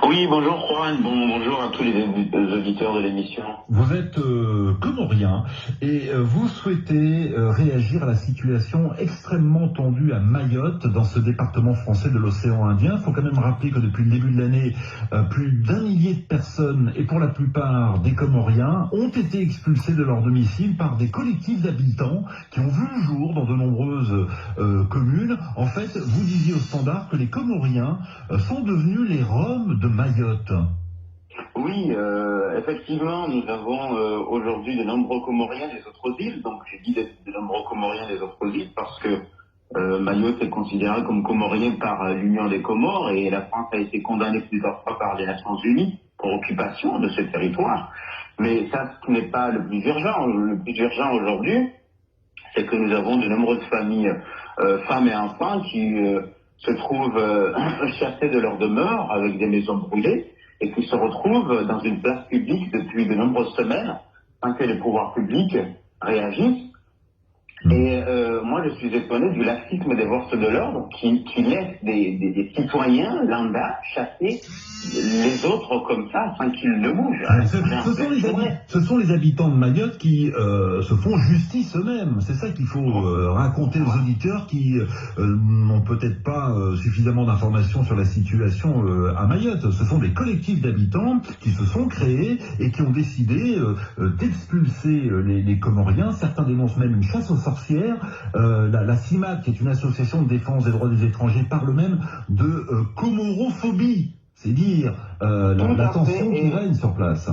Oui, bonjour Juan, bonjour à tous les auditeurs de l'émission. Vous êtes comorien et vous souhaitez réagir à la situation extrêmement tendue à Mayotte, dans ce département français de l'océan Indien. Il faut quand même rappeler que depuis le début de l'année, plus d'1 millier de personnes, et pour la plupart des Comoriens, ont été expulsés de leur domicile par des collectifs d'habitants qui ont vu le jour dans de nombreuses communes. En fait, vous disiez au Standard que les Comoriens sont devenus les Roms de Mayotte. Oui, effectivement, nous avons aujourd'hui de nombreux Comoriens des autres îles. Donc j'ai dit de nombreux Comoriens des autres îles parce que Mayotte est considérée comme comorien par l'Union des Comores et la France a été condamnée plusieurs fois par les Nations Unies pour occupation de ce territoire. Mais ça, ce n'est pas le plus urgent. Le plus urgent aujourd'hui, c'est que nous avons de nombreuses familles, femmes et enfants, qui se trouvent chassés de leur demeure avec des maisons brûlées et qui se retrouvent dans une place publique depuis de nombreuses semaines sans que les pouvoirs publics réagissent. Et moi, je suis étonné du laxisme des forces de l'ordre qui laissent des citoyens lambda chasser les autres comme ça sans qu'ils ne bougent. Ce sont les habitants de Mayotte qui se font justice eux-mêmes. C'est ça qu'il faut raconter aux auditeurs qui n'ont peut-être pas suffisamment d'informations sur la situation à Mayotte. Ce sont des collectifs d'habitants qui se sont créés et qui ont décidé d'expulser les Comoriens. Certains dénoncent même une chasse aux sorcières. La CIMAD, qui est une association de défense des droits des étrangers, parle même de comorophobie. C'est dire la tension qui règne sur place.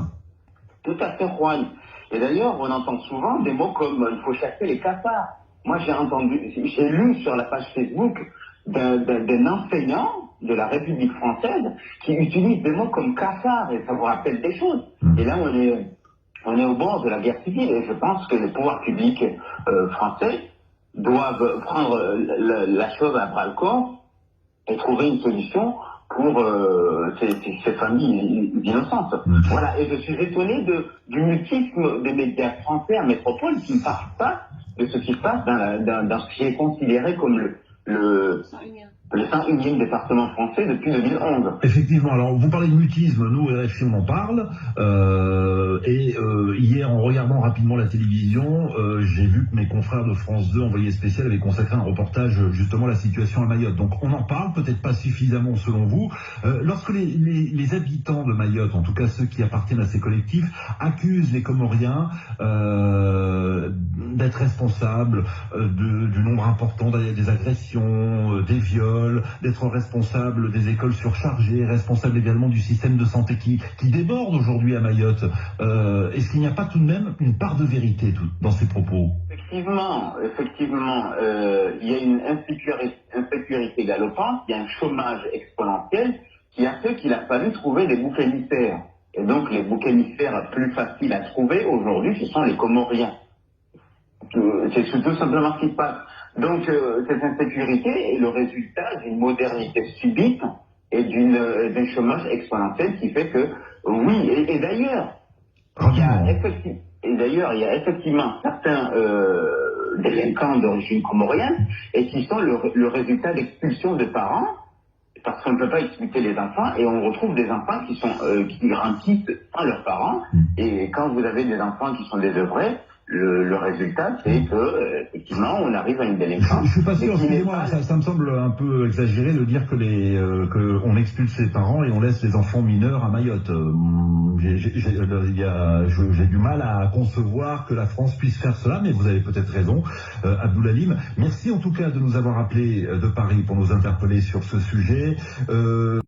Tout à fait, Juan. Et d'ailleurs, on entend souvent des mots comme il faut chasser les cafards. Moi, j'ai lu sur la page Facebook d'un enseignant de la République française qui utilise des mots comme cafard et ça vous rappelle des choses. Et là, on est au bord de la guerre civile et je pense que les pouvoirs publics français doivent prendre la chose à bras-le-corps et trouver une solution pour ces familles innocentes. Voilà, et je suis étonné du mutisme des médias français à métropole qui ne parlent pas de ce qui se passe dans ce qui est considéré comme le 101e département français depuis 2011. Effectivement, alors vous parlez de mutisme, nous, RFI, on en parle, hier, en regardant rapidement la télévision, j'ai vu que mes confrères de France 2, envoyés spécial, avaient consacré un reportage justement à la situation à Mayotte. Donc on en parle, peut-être pas suffisamment selon vous. Lorsque les habitants de Mayotte, en tout cas ceux qui appartiennent à ces collectifs, accusent les Comoriens d'être responsables du nombre important des agressions, des viols, d'être responsable des écoles surchargées, responsable également du système de santé qui déborde aujourd'hui à Mayotte. Est-ce qu'il n'y a pas tout de même une part de vérité dans ces propos? Effectivement, il y a une insécurité galopante, il y a un chômage exponentiel qui a fait qu'il a fallu trouver des boucs émissaires. Et donc les boucs émissaires plus faciles à trouver aujourd'hui, ce sont les Comoriens. C'est tout simplement ce qui se passe. Donc cette insécurité est le résultat d'une modernité subite et d'un chômage exponentiel qui fait que, oui, et d'ailleurs, il y a effectivement certains délinquants d'origine comorienne et qui sont le résultat d'expulsions de parents, parce qu'on ne peut pas expulser les enfants et on retrouve des enfants qui grandissent sans leurs parents, et quand vous avez des enfants qui sont désœuvrés, le résultat, c'est que effectivement, on arrive à une délinquance. Je suis pas sûr, excusez-moi, ça me semble un peu exagéré de dire que on expulse ses parents et on laisse les enfants mineurs à Mayotte. J'ai du mal à concevoir que la France puisse faire cela, mais vous avez peut-être raison, Abdoulalim. Merci en tout cas de nous avoir appelés de Paris pour nous interpeller sur ce sujet.